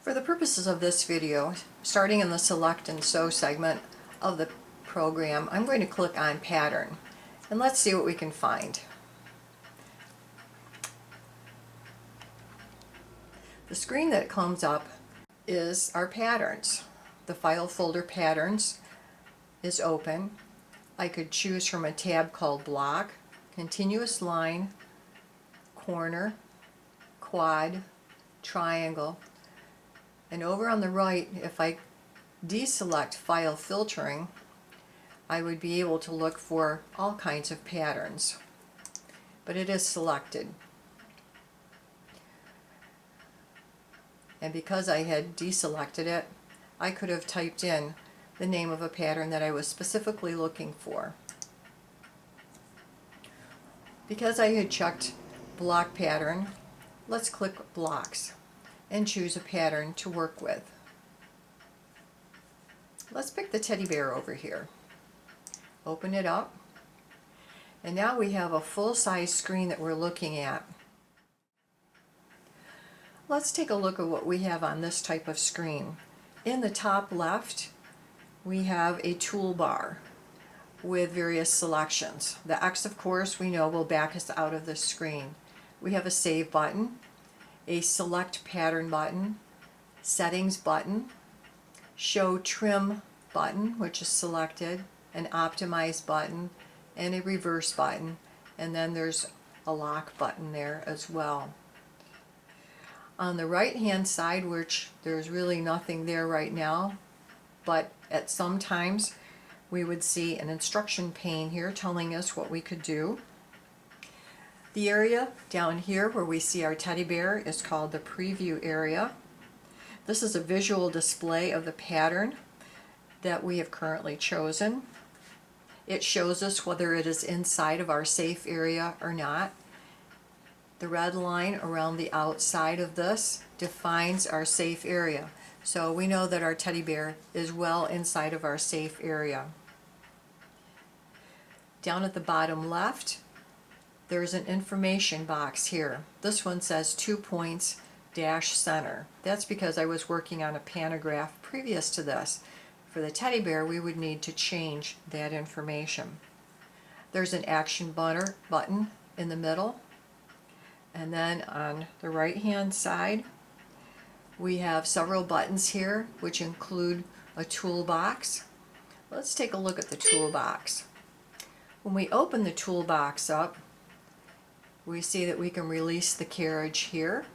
For the purposes of this video, starting in the Select and Sew segment of the program, I'm going to click on Pattern, and let's see what we can find. The screen that comes up is our patterns. The file folder Patterns is open. I could choose from a tab called Block, Continuous Line, Corner, Quad, Triangle, and over on the right, if I deselect File Filtering, I would be able to look for all kinds of patterns, but it is selected. And because I had deselected it, I could have typed in the name of a pattern that I was specifically looking for. Because I had checked Block Pattern, let's click Blocks and choose a pattern to work with. Let's pick the teddy bear over here. Open it up, and now we have a full-size screen that we're looking at. Let's take a look at what we have on this type of screen. In the top left, we have a toolbar with various selections. The X, of course, we know will back us out of the screen. We have a Save button, a Select Pattern button, Settings button, Show Trim button, which is selected, an Optimize button, and a Reverse button, and then there's a Lock button there as well. On the right hand side, which there's really nothing there right now, but at some times we would see an instruction pane here telling us what we could do. The area down here where we see our teddy bear is called the Preview area. This is a visual display of the pattern that we have currently chosen. It shows us whether it is inside of our safe area or not. The red line around the outside of this defines our safe area. So we know that our teddy bear is well inside of our safe area. Down at the bottom left, there's an information box here. This one says 2 points dash center. That's because I was working on a pantograph previous to this. For the teddy bear, we would need to change that information. There's an action button in the middle. And then on the right hand side, we have several buttons here which include a toolbox. Let's take a look at the toolbox. When we open the toolbox up, we see that we can release the carriage here.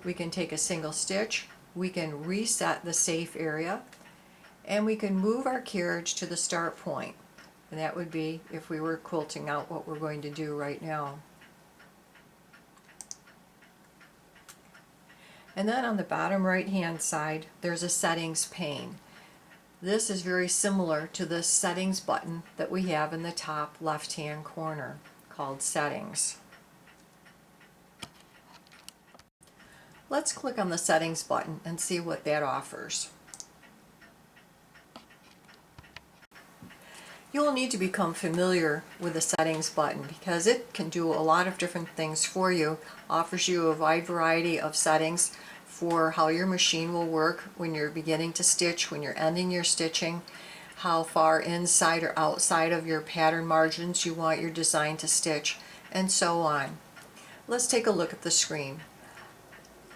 We can take a single stitch, we can reset the safe area, and we can move our carriage to the start point. And that would be if we were quilting out what we're going to do right now. And then on the bottom right hand side, there's a settings pane. This is very similar to the settings button that we have in the top left hand corner called Settings. Let's click on the Settings button and see what that offers. You will need to become familiar with the Settings button because it can do a lot of different things for you. Offers you a wide variety of settings for how your machine will work when you're beginning to stitch, when you're ending your stitching, how far inside or outside of your pattern margins you want your design to stitch, and so on. Let's take a look at the screen.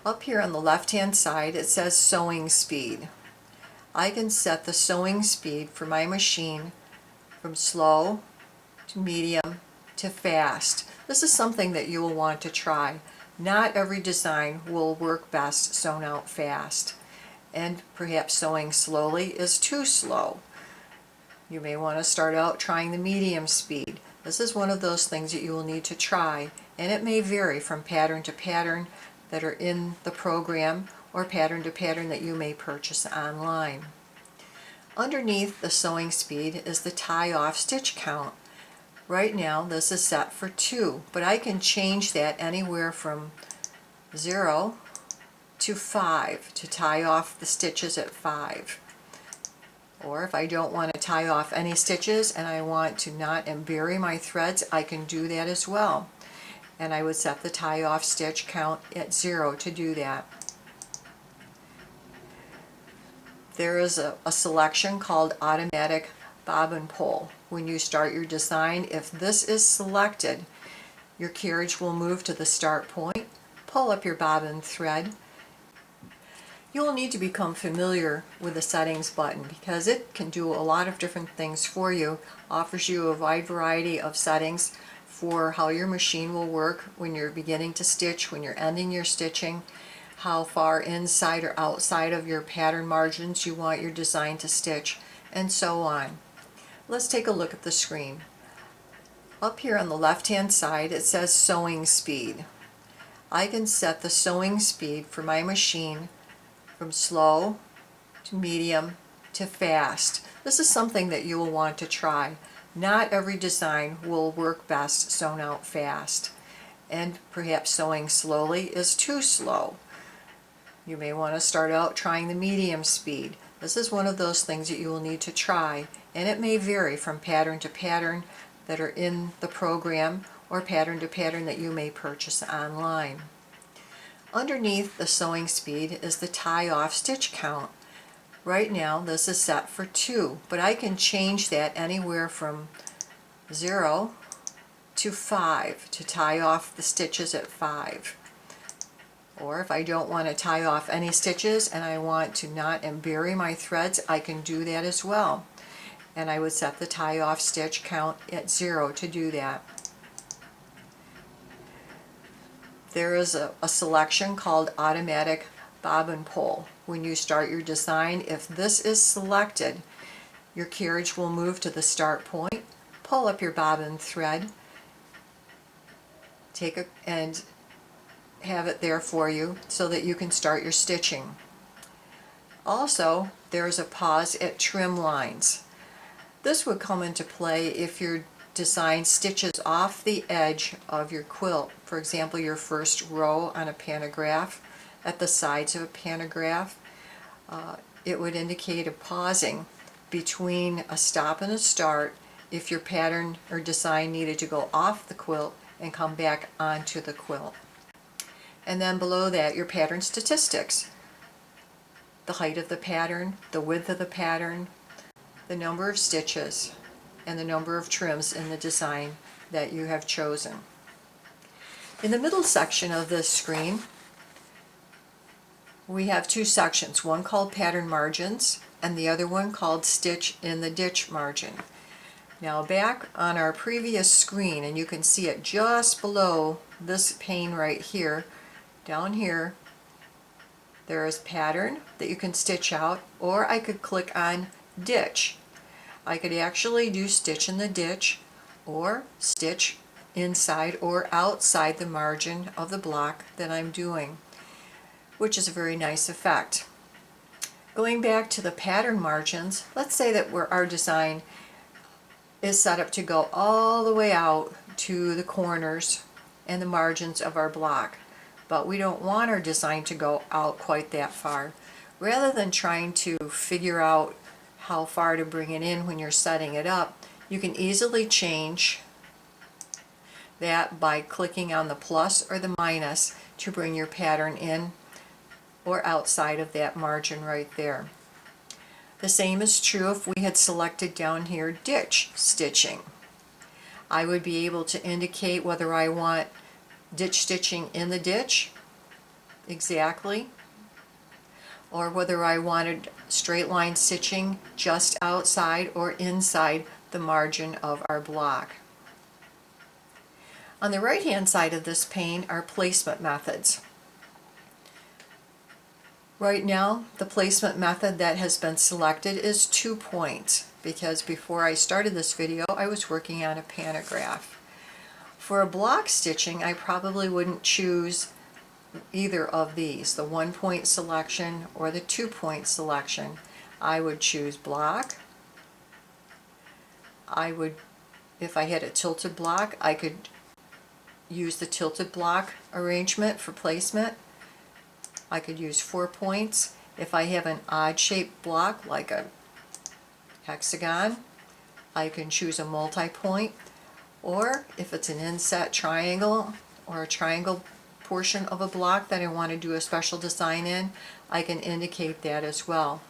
Up here on the left hand side it says sewing speed. I can set the sewing speed for my machine from slow to medium to fast. This is something that you will want to try. Not every design will work best sewn out fast, and perhaps sewing slowly is too slow. You may want to start out trying the medium speed. This is one of those things that you will need to try, and it may vary from pattern to pattern that are in the program or pattern to pattern that you may purchase online. Underneath the sewing speed is the tie-off stitch count. Right now this is set for 2, but I can change that anywhere from 0 to 5 to tie off the stitches at 5. Or if I don't want to tie off any stitches and I want to not bury my threads, I can do that as well. And I would set the tie off stitch count at 0 to do that. There is a selection called automatic bobbin pull. When you start your design, if this is selected, your carriage will move to the start point, pull up your bobbin thread. You will need to become familiar with the settings button because it can do a lot of different things for you, offers you a wide variety of settings for how your machine will work when you're beginning to stitch, when you're ending your stitching, how far inside or outside of your pattern margins you want your design to stitch, and so on. Let's take a look at the screen. Up here on the left hand side it says sewing speed. I can set the sewing speed for my machine from slow to medium to fast. This is something that you will want to try. Not every design will work best sewn out fast, and perhaps sewing slowly is too slow. You may want to start out trying the medium speed. This is one of those things that you will need to try, and it may vary from pattern to pattern that are in the program or pattern to pattern that you may purchase online. Underneath the sewing speed is the tie-off stitch count. Right now this is set for 2, but I can change that anywhere from 0 to 5 to tie off the stitches at 5. Or if I don't want to tie off any stitches and I want to not bury my threads, I can do that as well. And I would set the tie-off stitch count at 0 to do that. There is a selection called automatic bobbin pull. When you start your design, if this is selected, your carriage will move to the start point, pull up your bobbin thread, and have it there for you so that you can start your stitching. Also, there is a pause at trim lines. This would come into play if your design stitches off the edge of your quilt. For example, your first row on a pantograph, at the sides of a pantograph. It would indicate a pausing between a stop and a start if your pattern or design needed to go off the quilt and come back onto the quilt. And then below that, your pattern statistics. The height of the pattern, the width of the pattern, the number of stitches, and the number of trims in the design that you have chosen. In the middle section of this screen, we have 2 sections, one called pattern margins and the other one called stitch in the ditch margin. Now back on our previous screen, and you can see it just below this pane right here, down here, there is pattern that you can stitch out, or I could click on ditch. I could actually do stitch in the ditch or stitch inside or outside the margin of the block that I'm doing, which is a very nice effect. Going back to the pattern margins, let's say that our design is set up to go all the way out to the corners and the margins of our block, but we don't want our design to go out quite that far. Rather than trying to figure out how far to bring it in when you're setting it up, you can easily change that by clicking on the plus or the minus to bring your pattern in or outside of that margin right there. The same is true if we had selected down here ditch stitching. I would be able to indicate whether I want ditch stitching in the ditch exactly, or whether I wanted straight line stitching just outside or inside the margin of our block. On the right hand side of this pane are placement methods. Right now, the placement method that has been selected is 2 points, because before I started this video I was working on a pantograph. For a block stitching, I probably wouldn't choose either of these, the 1 point selection or the 2 point selection. I would choose block. If I had a tilted block, I could use the tilted block arrangement for placement. I could use 4 points. If I have an odd shaped block like a hexagon, I can choose a multi-point, or if it's an inset triangle or a triangle portion of a block that I want to do a special design in, I can indicate that as well.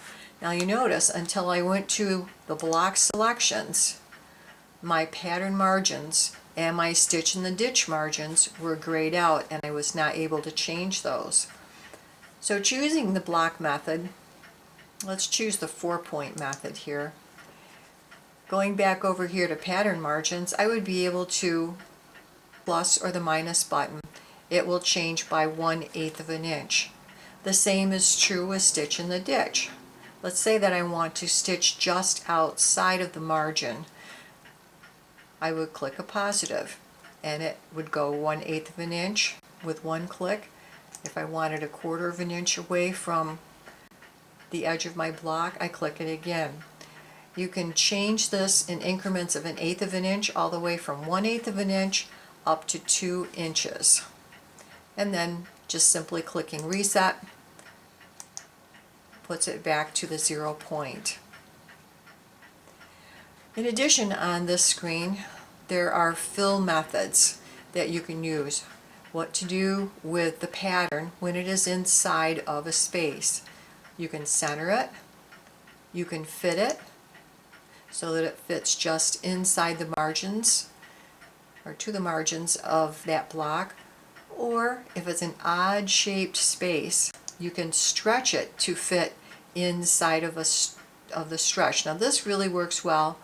Now you notice until I went to the block selections, my pattern margins and my stitch in the ditch margins were grayed out and I was not able to change those. So choosing the block method, let's choose the 4-point method here. Going back over here to pattern margins, I would be able to plus or the minus button. It will change by 1/8 of an inch. The same is true with stitch in the ditch. Let's say that I want to stitch just outside of the margin. I would click a positive and it would go 1/8 of an inch with one click. If I wanted 1/4 of an inch away from the edge of my block, I click it again. You can change this in increments of 1/8 of an inch all the way from 1/8 of an inch up to 2 inches. And then just simply clicking reset puts it back to the 0 point. In addition, on this screen there are fill methods that you can use. What to do with the pattern when it is inside of a space. You can center it, you can fit it so that it fits just inside the margins or to the margins of that block, or if it's an odd shaped space you can stretch it to fit inside of the stretch. Now this really works well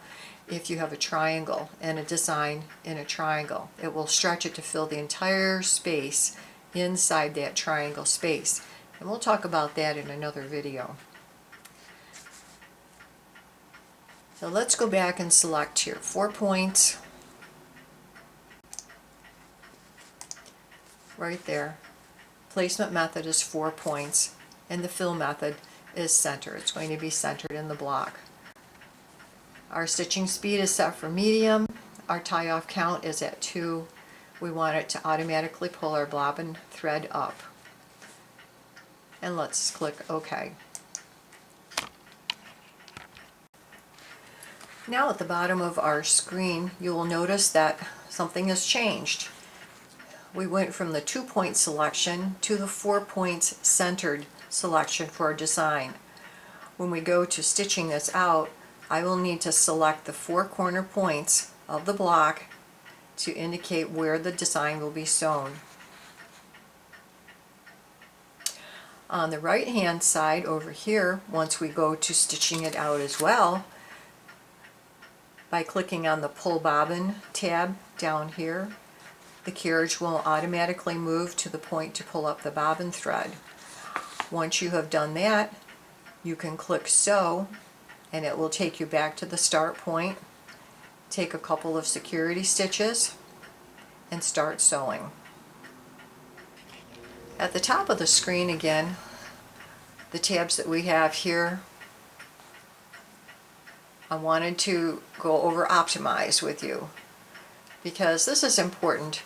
if you have a triangle and a design in a triangle. It will stretch it to fill the entire space inside that triangle space, and we'll talk about that in another video. So let's go back and select here 4 points right there. Placement method is 4 points and the fill method is center. It's going to be centered in the block. Our stitching speed is set for medium. Our tie off count is at 2. We want it to automatically pull our bobbin thread up. And let's click OK. Now at the bottom of our screen you will notice that something has changed. We went from the 2-point selection to the 4 points centered selection for our design. When we go to stitching this out, I will need to select the 4 corner points of the block to indicate where the design will be sewn. On the right hand side over here, once we go to stitching it out as well, by clicking on the pull bobbin tab down here, the carriage will automatically move to the point to pull up the bobbin thread. Once you have done that, you can click sew and it will take you back to the start point. Take a couple of security stitches and start sewing. At the top of the screen again, the tabs that we have here, I wanted to go over optimize with you because this is important.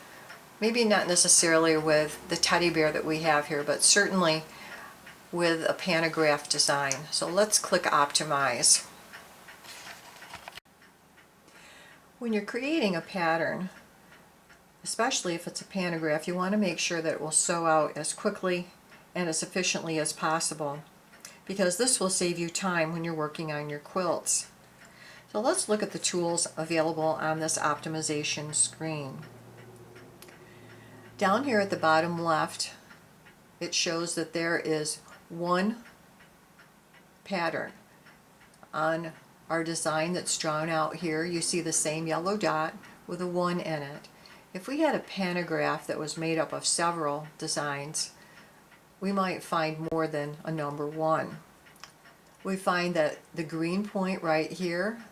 Maybe not necessarily with the teddy bear that we have here, but certainly with a pantograph design. So let's click optimize. When you're creating a pattern, especially if it's a pantograph, you want to make sure that it will sew out as quickly and as efficiently as possible, because this will save you time when you're working on your quilts. So let's look at the tools available on this optimization screen. Down here at the bottom left, it shows that there is one pattern. On our design that's drawn out here, you see the same yellow dot with a 1 in it. If we had a pantograph that was made up of several designs, we might find more than a number 1. We find that the green point right here,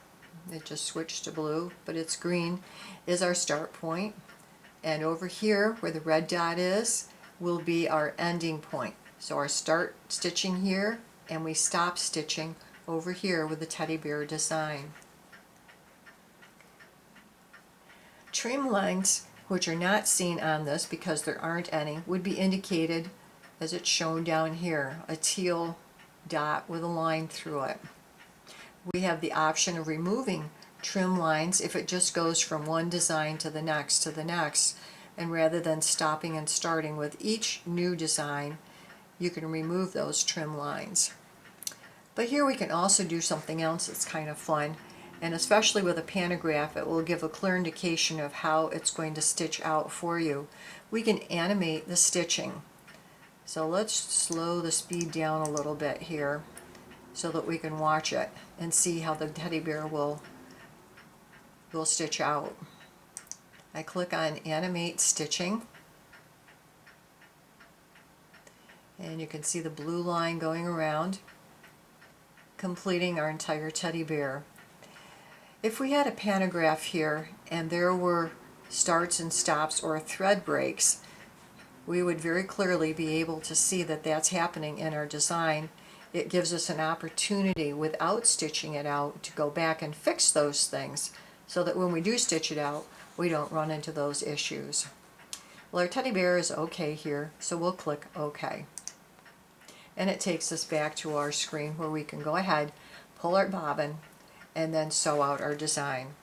it just switched to blue, but it's green, is our start point. And over here where the red dot is will be our ending point. So our start stitching here and we stop stitching over here with the teddy bear design. Trim lines, which are not seen on this because there aren't any, would be indicated as it's shown down here, a teal dot with a line through it. We have the option of removing trim lines if it just goes from one design to the next, and rather than stopping and starting with each new design, you can remove those trim lines. But here we can also do something else that's kind of fun, and especially with a pantograph, it will give a clear indication of how it's going to stitch out for you. We can animate the stitching. So let's slow the speed down a little bit here so that we can watch it and see how the teddy bear will stitch out. I click on Animate Stitching, and you can see the blue line going around, completing our entire teddy bear. If we had a pantograph here and there were starts and stops or thread breaks, we would very clearly be able to see that that's happening in our design. It gives us an opportunity without stitching it out to go back and fix those things so that when we do stitch it out, we don't run into those issues. Well, our teddy bear is okay here, so we'll click OK. And it takes us back to our screen where we can go ahead, pull our bobbin, and then sew out our design.